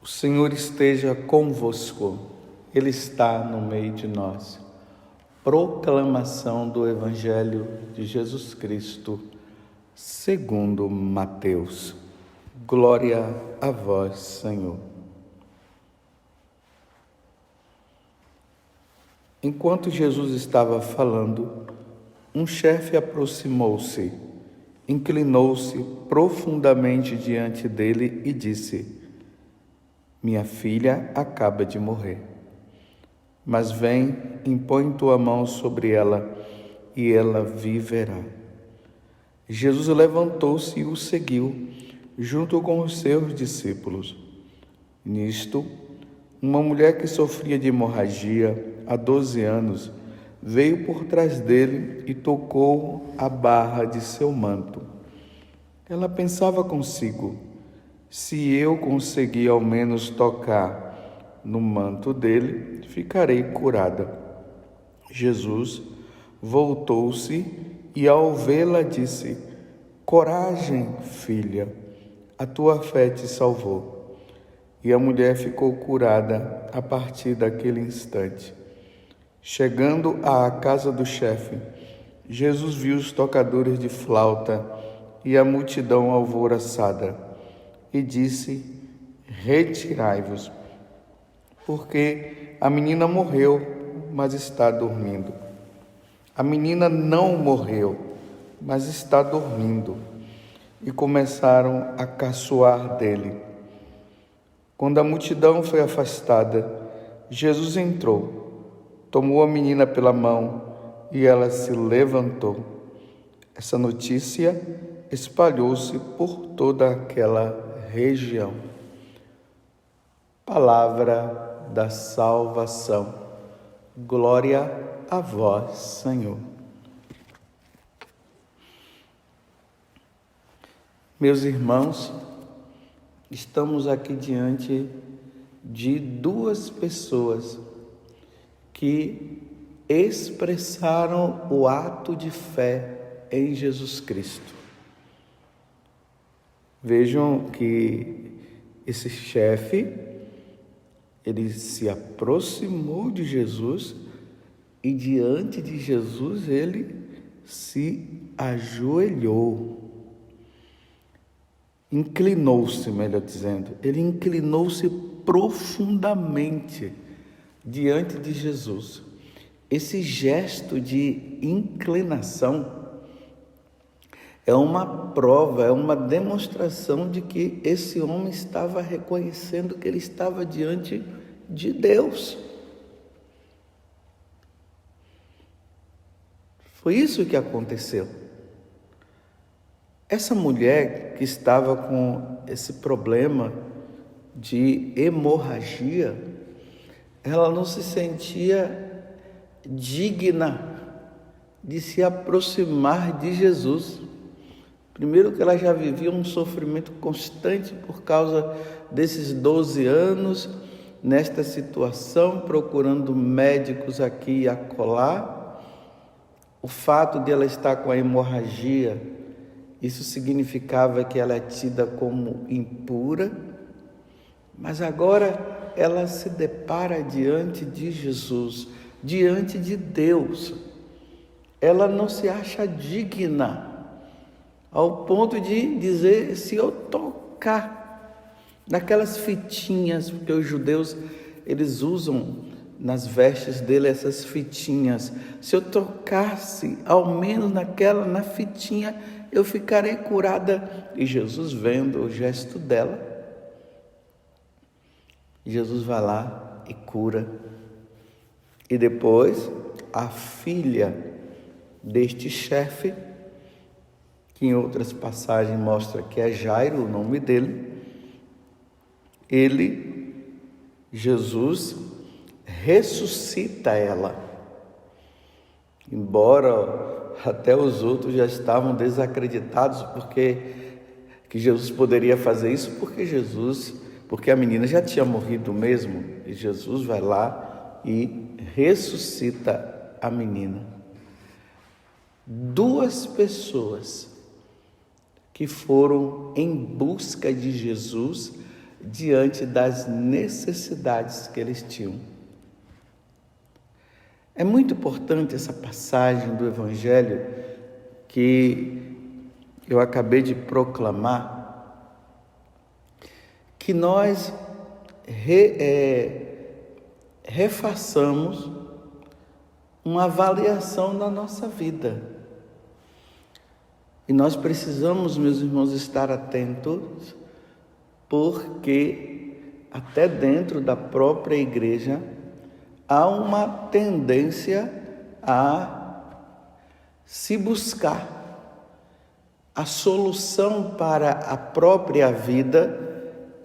O Senhor esteja convosco, Ele está no meio de nós. Proclamação do Evangelho de Jesus Cristo, segundo Mateus. Glória a vós, Senhor. Enquanto Jesus estava falando, um chefe aproximou-se, inclinou-se profundamente diante dele e disse: Minha filha acaba de morrer, mas vem, impõe tua mão sobre ela e ela viverá. Jesus levantou-se e o seguiu, junto com os seus discípulos. Nisto, uma mulher que sofria de hemorragia há 12 anos veio por trás dele e tocou a barra de seu manto. Ela pensava consigo: se eu conseguir ao menos tocar no manto dele, ficarei curada. Jesus voltou-se e, ao vê-la, disse: Coragem, filha, a tua fé te salvou. E a mulher ficou curada a partir daquele instante. Chegando à casa do chefe, Jesus viu os tocadores de flauta e a multidão alvoroçada e disse: Retirai-vos, porque a menina morreu, mas está dormindo. A menina não morreu, mas está dormindo. E começaram a caçoar dele. Quando a multidão foi afastada, Jesus entrou, tomou a menina pela mão e ela se levantou. Essa notícia espalhou-se por toda aquela região. Palavra da salvação. Glória a vós, Senhor. Meus irmãos, estamos aqui diante de duas pessoas que expressaram o ato de fé em Jesus Cristo. Vejam que esse chefe, ele se aproximou de Jesus e diante de Jesus ele se ajoelhou. Inclinou-se, melhor dizendo, ele inclinou-se profundamente diante de Jesus. Esse gesto de inclinação é uma prova, é uma demonstração de que esse homem estava reconhecendo que ele estava diante de Deus. Foi isso que aconteceu. Essa mulher que estava com esse problema de hemorragia, ela não se sentia digna de se aproximar de Jesus. Primeiro que ela já vivia um sofrimento constante por causa desses 12 anos, nesta situação, procurando médicos aqui e acolá. O fato de ela estar com a hemorragia, isso significava que ela é tida como impura, mas agora ela se depara diante de Jesus, diante de Deus. Ela não se acha digna, ao ponto de dizer: se eu tocar naquelas fitinhas, porque os judeus, eles usam nas vestes dele essas fitinhas, se eu tocasse ao menos na fitinha, eu ficarei curada. E Jesus, vendo o gesto dela, Jesus vai lá e cura. E depois, a filha deste chefe, que em outras passagens mostra que é Jairo o nome dele, Jesus, ressuscita ela. Embora até os outros já estavam desacreditados que Jesus poderia fazer isso, porque a menina já tinha morrido mesmo, e Jesus vai lá e ressuscita a menina. Duas pessoas que foram em busca de Jesus diante das necessidades que eles tinham. É muito importante essa passagem do Evangelho que eu acabei de proclamar, que nós refaçamos uma avaliação da nossa vida. E nós precisamos, meus irmãos, estar atentos, porque até dentro da própria igreja há uma tendência a se buscar a solução para a própria vida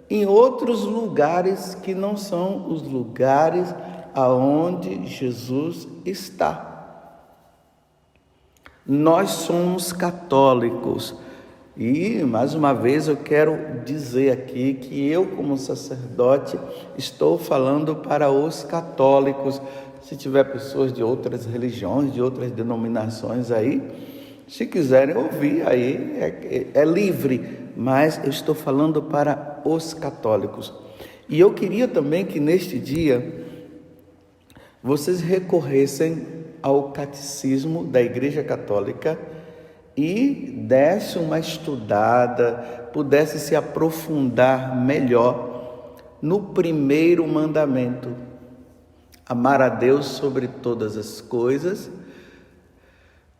em outros lugares que não são os lugares aonde Jesus está. Nós somos católicos e, mais uma vez, eu quero dizer aqui que eu, como sacerdote, estou falando para os católicos. Se tiver pessoas de outras religiões, de outras denominações aí, se quiserem ouvir, aí é livre, mas eu estou falando para os católicos. E eu queria também que neste dia vocês recorressem ao catecismo da Igreja Católica e dessem uma estudada, pudessem se aprofundar melhor no primeiro mandamento: amar a Deus sobre todas as coisas.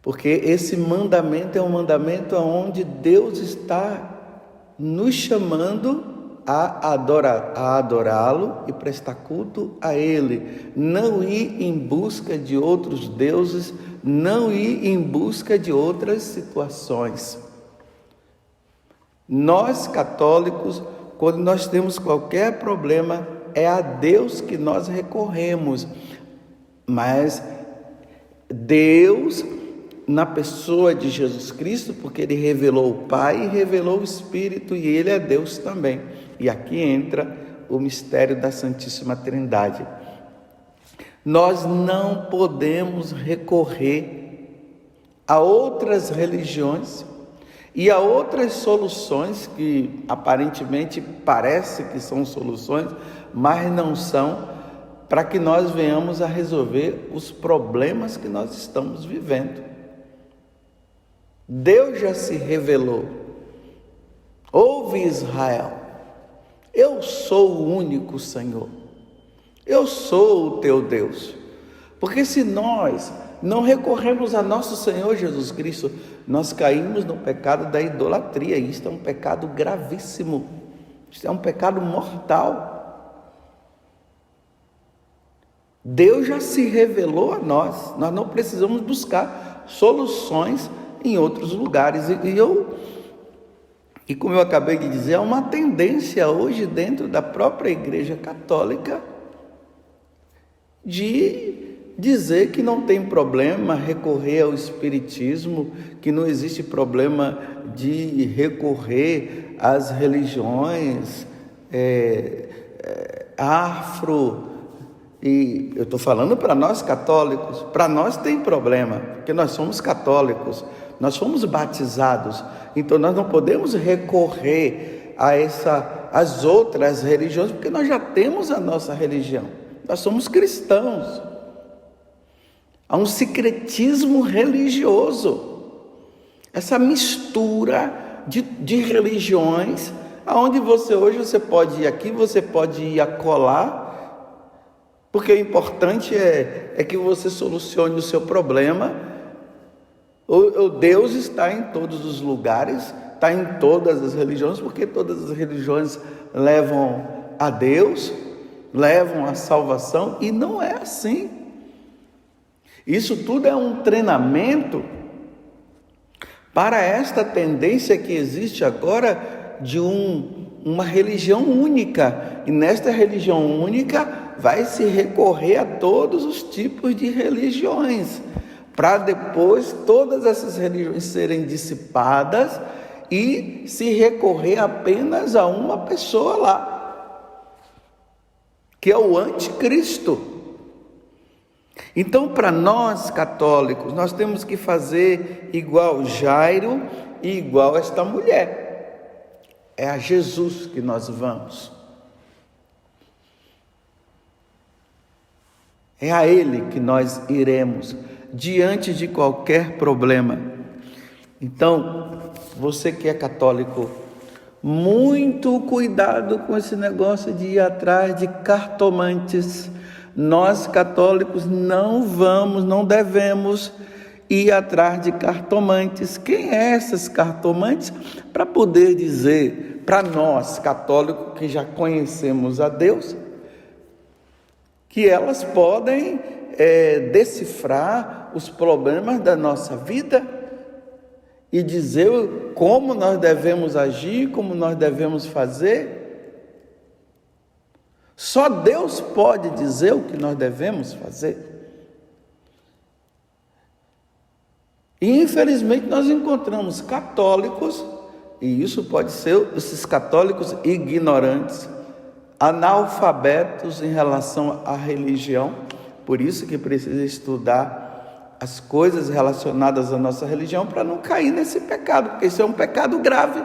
Porque esse mandamento é um mandamento onde Deus está nos chamando a adorá-lo e prestar culto a Ele. Não ir em busca de outros deuses, não ir em busca de outras situações. Nós, católicos, quando nós temos qualquer problema, é a Deus que nós recorremos. Mas Deus, na pessoa de Jesus Cristo, porque Ele revelou o Pai e revelou o Espírito, e Ele é Deus também. E aqui entra o mistério da Santíssima Trindade. Nós não podemos recorrer a outras religiões e a outras soluções que aparentemente parece que são soluções, mas não são, para que nós venhamos a resolver os problemas que nós estamos vivendo. Deus já se revelou. Ouve, Israel, eu sou o único Senhor, eu sou o teu Deus. Porque se nós não recorremos a nosso Senhor Jesus Cristo, nós caímos no pecado da idolatria. E isto é um pecado gravíssimo, isto é um pecado mortal. Deus já se revelou a nós, nós não precisamos buscar soluções em outros lugares. E como eu acabei de dizer, há uma tendência hoje dentro da própria Igreja Católica de dizer que não tem problema recorrer ao Espiritismo, que não existe problema de recorrer às religiões afro. E eu estou falando para nós católicos, para nós tem problema, porque nós somos católicos, nós fomos batizados, então nós não podemos recorrer às outras religiões, porque nós já temos a nossa religião, nós somos cristãos. Há um secretismo religioso, essa mistura de religiões, aonde hoje você pode ir aqui, você pode ir acolá, porque o importante é que você solucione o seu problema. O Deus está em todos os lugares, está em todas as religiões, porque todas as religiões levam a Deus, levam à salvação, e não é assim. Isso tudo é um treinamento para esta tendência que existe agora de uma religião única. E nesta religião única vai se recorrer a todos os tipos de religiões, para depois todas essas religiões serem dissipadas e se recorrer apenas a uma pessoa lá, que é o anticristo. Então, para nós católicos, nós temos que fazer igual Jairo e igual esta mulher. É a Jesus que nós vamos. É a Ele que nós iremos diante de qualquer problema. Então, você que é católico, muito cuidado com esse negócio de ir atrás de cartomantes. Nós católicos não devemos ir atrás de cartomantes. Quem é esses cartomantes? Para poder dizer para nós católicos que já conhecemos a Deus, que elas podem decifrar os problemas da nossa vida e dizer como nós devemos agir, como nós devemos fazer. Só Deus pode dizer o que nós devemos fazer. E infelizmente nós encontramos católicos, e isso pode ser esses católicos ignorantes, analfabetos em relação à religião, por isso que precisa estudar as coisas relacionadas à nossa religião para não cair nesse pecado, porque isso é um pecado grave.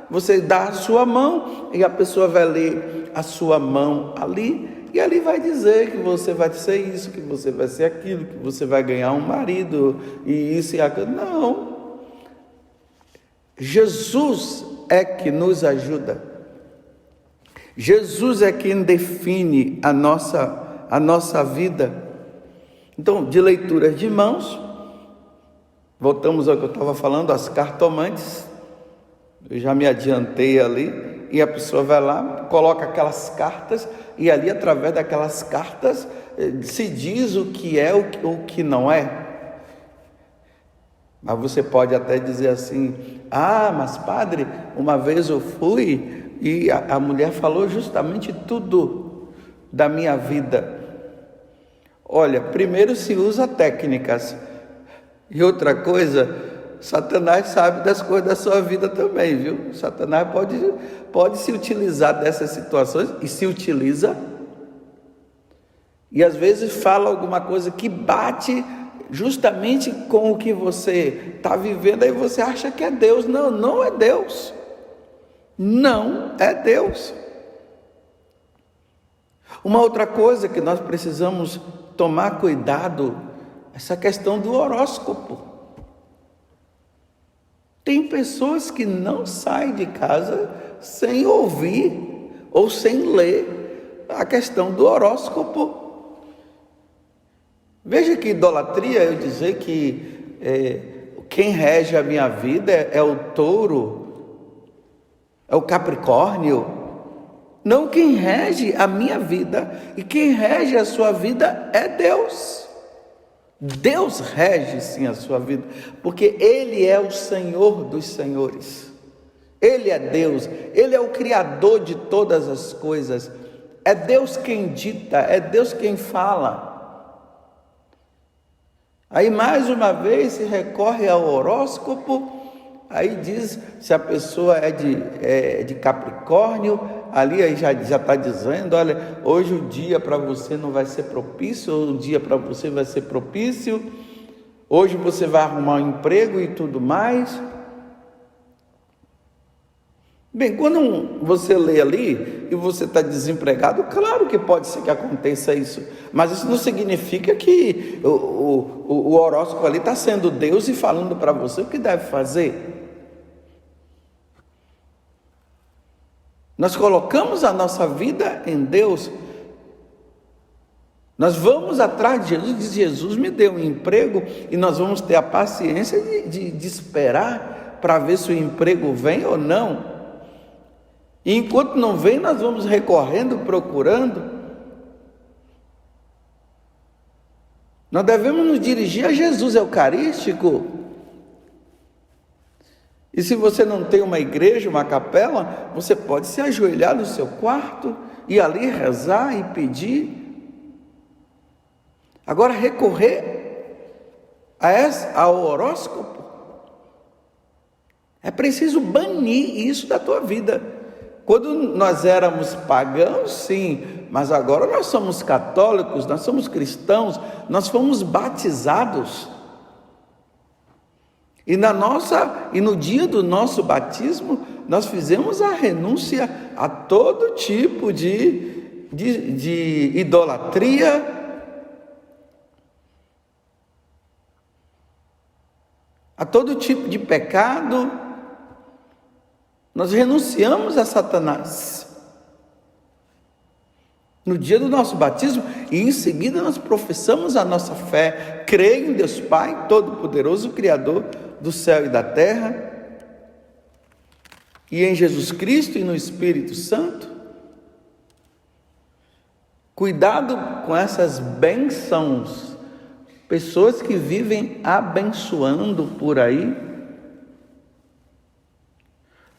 Você dá a sua mão e a pessoa vai ler a sua mão ali, e ali vai dizer que você vai ser isso, que você vai ser aquilo, que você vai ganhar um marido, e isso e aquilo. Não. Jesus é que nos ajuda. Jesus é quem define a nossa vida. Então, de leituras de mãos, voltamos ao que eu estava falando, as cartomantes. Eu já me adiantei ali. E a pessoa vai lá, coloca aquelas cartas, e ali, através daquelas cartas, se diz o que é, o que não é. Mas você pode até dizer assim: mas padre, uma vez eu fui e a mulher falou justamente tudo da minha vida. Olha, primeiro se usa técnicas, e outra coisa, Satanás sabe das coisas da sua vida também, viu? Satanás pode se utilizar dessas situações, e se utiliza, e às vezes fala alguma coisa que bate justamente com o que você está vivendo, aí você acha que é Deus. Não, não é Deus. Não é Deus. Uma outra coisa que nós precisamos tomar cuidado, essa questão do horóscopo. Tem pessoas que não saem de casa sem ouvir ou sem ler a questão do horóscopo. Veja que idolatria eu dizer que quem rege a minha vida é o touro, é o capricórnio. Não, quem rege a minha vida e quem rege a sua vida é Deus. Deus rege sim a sua vida, porque Ele é o Senhor dos senhores. Ele é Deus, Ele é o Criador de todas as coisas. É Deus quem dita, é Deus quem fala. Aí mais uma vez se recorre ao horóscopo, aí diz se a pessoa é de Capricórnio, ali aí já está dizendo: olha, hoje o dia para você não vai ser propício, ou o dia para você vai ser propício, hoje você vai arrumar um emprego e tudo mais. Bem, quando você lê ali e você está desempregado, claro que pode ser que aconteça isso, mas isso não significa que o horóscopo ali está sendo Deus e falando para você o que deve fazer. Nós colocamos a nossa vida em Deus, nós vamos atrás de Jesus, diz: Jesus me deu um emprego, e nós vamos ter a paciência de esperar para ver se o emprego vem ou não. E enquanto não vem, nós vamos recorrendo, procurando. Nós devemos nos dirigir a Jesus eucarístico. E se você não tem uma igreja, uma capela, você pode se ajoelhar no seu quarto e ali rezar e pedir. Agora, recorrer ao horóscopo, é preciso banir isso da tua vida. Quando nós éramos pagãos, sim, mas agora nós somos católicos, nós somos cristãos, nós fomos batizados. E no dia do nosso batismo, nós fizemos a renúncia a todo tipo de idolatria, a todo tipo de pecado, nós renunciamos a Satanás. No dia do nosso batismo, e em seguida nós professamos a nossa fé, creio em Deus Pai, Todo-Poderoso, Criador do céu e da terra, e em Jesus Cristo e no Espírito Santo. Cuidado com essas bênçãos, pessoas que vivem abençoando por aí.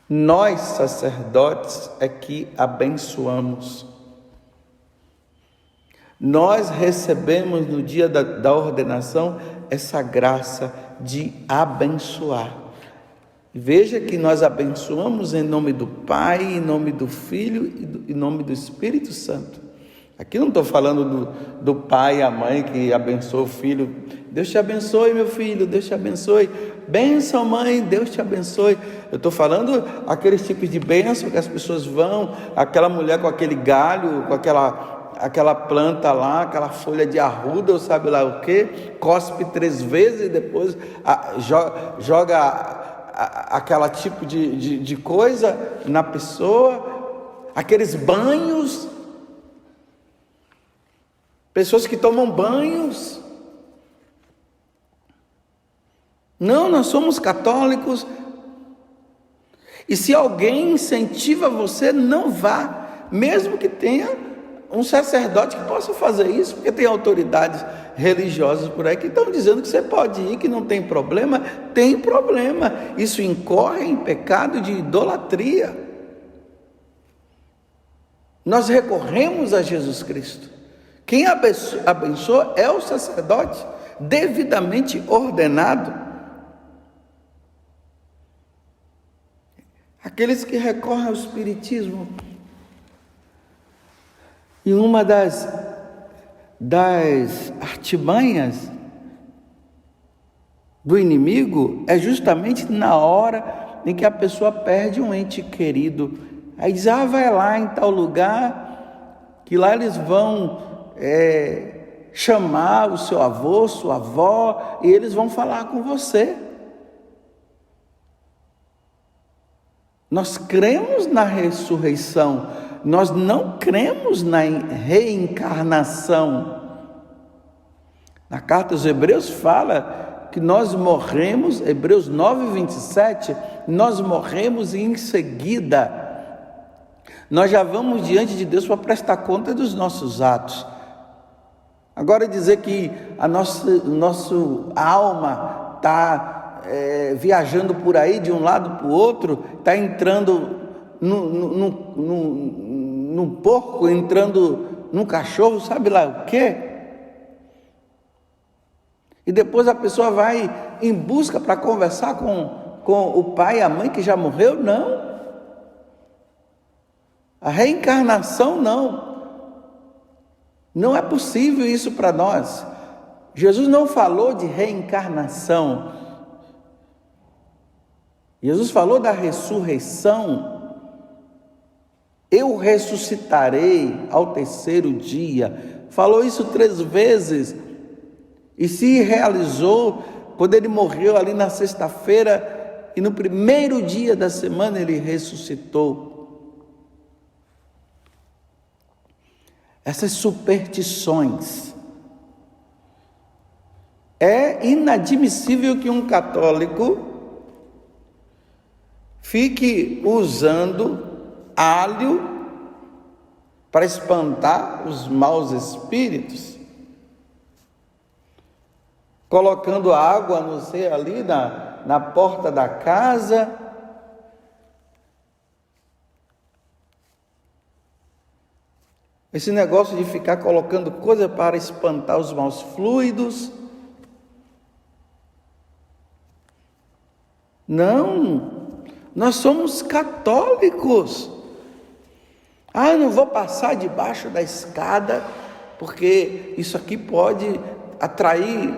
Nós, sacerdotes, é que abençoamos. Nós recebemos no dia da ordenação essa graça de abençoar. Veja que nós abençoamos em nome do Pai, em nome do Filho e em nome do Espírito Santo. Aqui não estou falando do pai e a mãe que abençoa o filho. Deus te abençoe, meu filho, Deus te abençoe. Bênção, mãe, Deus te abençoe. Eu estou falando aqueles tipos de bênção que as pessoas vão, aquela mulher com aquele galho, com aquela planta lá, aquela folha de arruda, ou sabe lá o que, cospe 3 vezes e depois joga aquela tipo de coisa na pessoa, aqueles banhos, pessoas que tomam banhos. Não, nós somos católicos, e se alguém incentiva você, não vá, mesmo que tenha um sacerdote que possa fazer isso, porque tem autoridades religiosas por aí que estão dizendo que você pode ir, que não tem problema. Tem problema, isso incorre em pecado de idolatria. Nós recorremos a Jesus Cristo. Quem abençoa é o sacerdote, devidamente ordenado. Aqueles que recorrem ao espiritismo, e uma das artimanhas do inimigo é justamente na hora em que a pessoa perde um ente querido. Aí diz, vai lá em tal lugar, que lá eles vão chamar o seu avô, sua avó, e eles vão falar com você. Nós cremos na ressurreição, nós não cremos na reencarnação. Na carta aos Hebreus fala que nós morremos, Hebreus 9:27, nós morremos e em seguida nós já vamos diante de Deus para prestar conta dos nossos atos. Agora dizer que a nossa alma está viajando por aí de um lado para o outro, está entrando num porco, entrando num cachorro, sabe lá o quê? E depois a pessoa vai em busca para conversar com o pai e a mãe que já morreu? Não. A reencarnação não é possível isso para nós. Jesus não falou de reencarnação. Jesus falou da ressurreição. Eu ressuscitarei ao 3º dia. Falou isso 3 vezes. E se realizou quando ele morreu ali na sexta-feira, e no primeiro dia da semana ele ressuscitou. Essas superstições. É inadmissível que um católico fique usando alho para espantar os maus espíritos, colocando água, não sei, ali na porta da casa. Esse negócio de ficar colocando coisa para espantar os maus fluidos. Não, nós somos católicos. Eu não vou passar debaixo da escada, porque isso aqui pode atrair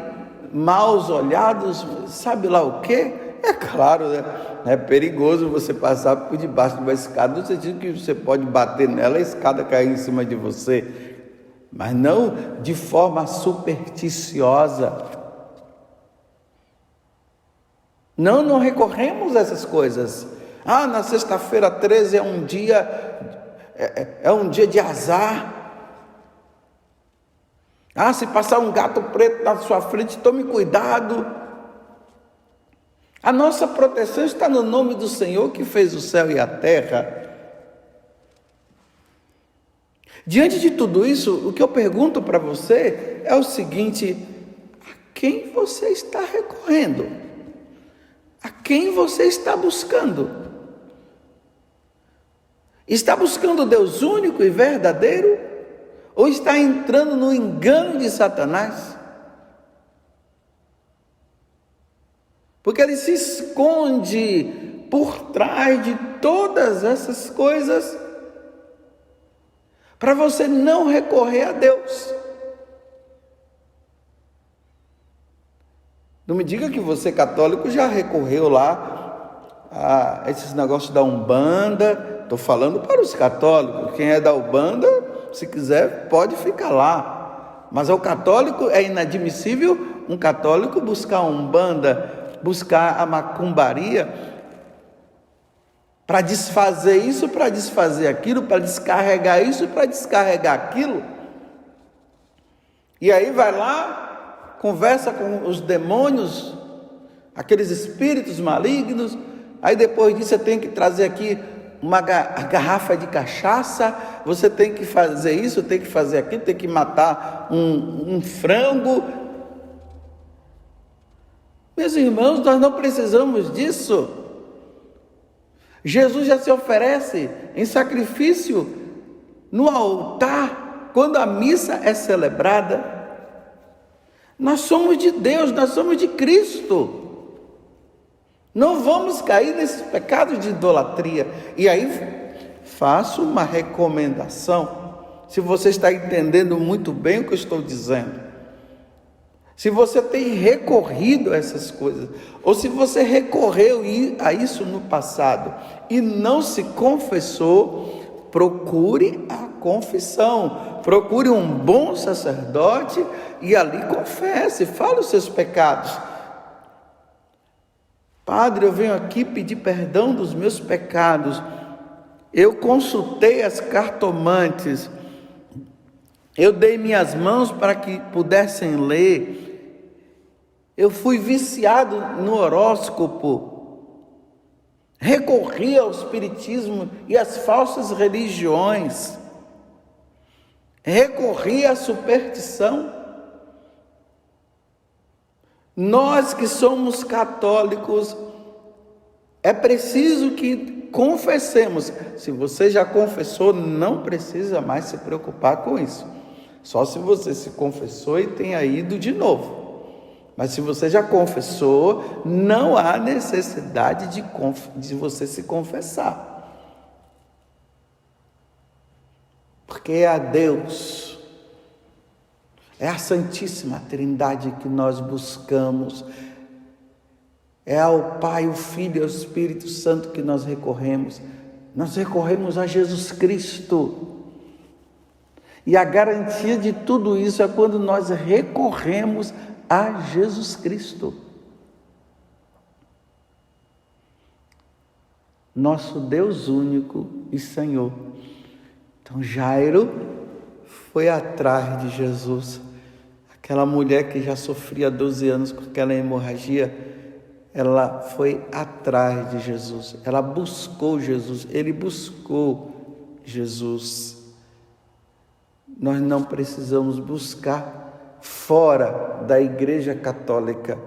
maus olhados, sabe lá o quê? É claro, né? É perigoso você passar por debaixo de uma escada, no sentido que você pode bater nela, a escada cair em cima de você, mas não de forma supersticiosa. Não recorremos a essas coisas. Na sexta-feira 13 é um dia de azar. Se passar um gato preto na sua frente, tome cuidado. A nossa proteção está no nome do Senhor que fez o céu e a terra. Diante de tudo isso, o que eu pergunto para você é o seguinte: a quem você está recorrendo? A quem você está buscando? Está buscando Deus único e verdadeiro? Ou está entrando no engano de Satanás? Porque ele se esconde por trás de todas essas coisas para você não recorrer a Deus. Não me diga que você, católico, já recorreu lá a esses negócios da Umbanda. Estou falando para os católicos. Quem é da Umbanda, se quiser, pode ficar lá. Mas ao católico é inadmissível um católico buscar a Umbanda, buscar a macumbaria, para desfazer isso, para desfazer aquilo, para descarregar isso, para descarregar aquilo. E aí vai lá, conversa com os demônios, aqueles espíritos malignos. Aí depois disso você tem que trazer aqui uma garrafa de cachaça, você tem que fazer isso, tem que fazer aquilo, tem que matar um frango. Meus irmãos, nós não precisamos disso. Jesus já se oferece em sacrifício no altar, quando a missa é celebrada. Nós somos de Deus, nós somos de Cristo. Não vamos cair nesses pecados de idolatria. E aí, faço uma recomendação. Se você está entendendo muito bem o que eu estou dizendo, se você tem recorrido a essas coisas, ou se você recorreu a isso no passado e não se confessou, procure a confissão, procure um bom sacerdote e ali confesse, fale os seus pecados. Padre, eu venho aqui pedir perdão dos meus pecados. Eu consultei as cartomantes, eu dei minhas mãos para que pudessem ler, eu fui viciado no horóscopo, recorri ao espiritismo e às falsas religiões, recorri à superstição. Nós que somos católicos, é preciso que confessemos. Se você já confessou, não precisa mais se preocupar com isso. Só se você se confessou e tenha ido de novo. Mas se você já confessou, não há necessidade de você se confessar. Porque é a Deus, é a Santíssima Trindade que nós buscamos. É ao Pai, o Filho e ao Espírito Santo que nós recorremos. Nós recorremos a Jesus Cristo. E a garantia de tudo isso é quando nós recorremos a Jesus Cristo. Nosso Deus único e Senhor. Então Jairo foi atrás de Jesus. Aquela mulher que já sofria 12 anos com aquela hemorragia, ela foi atrás de Jesus, ela buscou Jesus, ele buscou Jesus. Nós não precisamos buscar fora da Igreja Católica,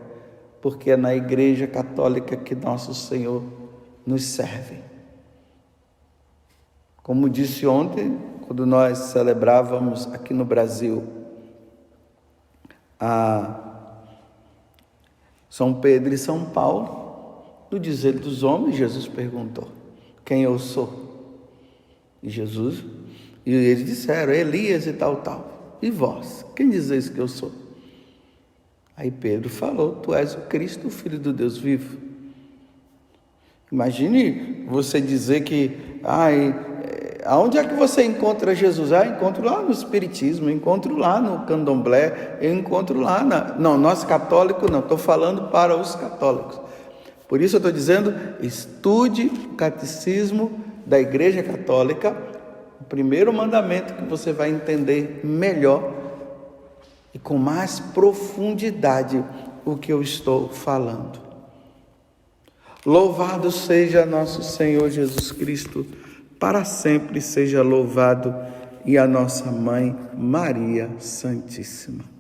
porque é na Igreja Católica que nosso Senhor nos serve. Como disse ontem, quando nós celebrávamos aqui no Brasil a São Pedro e São Paulo, no dizer dos homens, Jesus perguntou: quem eu sou? E eles disseram: Elias e tal. E vós, quem dizeis que eu sou? Aí Pedro falou: tu és o Cristo, o Filho do Deus vivo. Imagine você dizer que, aonde é que você encontra Jesus? Encontro lá no Espiritismo, encontro lá no Candomblé, eu encontro lá Não, nós católicos não, estou falando para os católicos. Por isso eu estou dizendo, estude o catecismo da Igreja Católica, o primeiro mandamento que você vai entender melhor e com mais profundidade o que eu estou falando. Louvado seja nosso Senhor Jesus Cristo, para sempre seja louvado, e a nossa Mãe Maria Santíssima.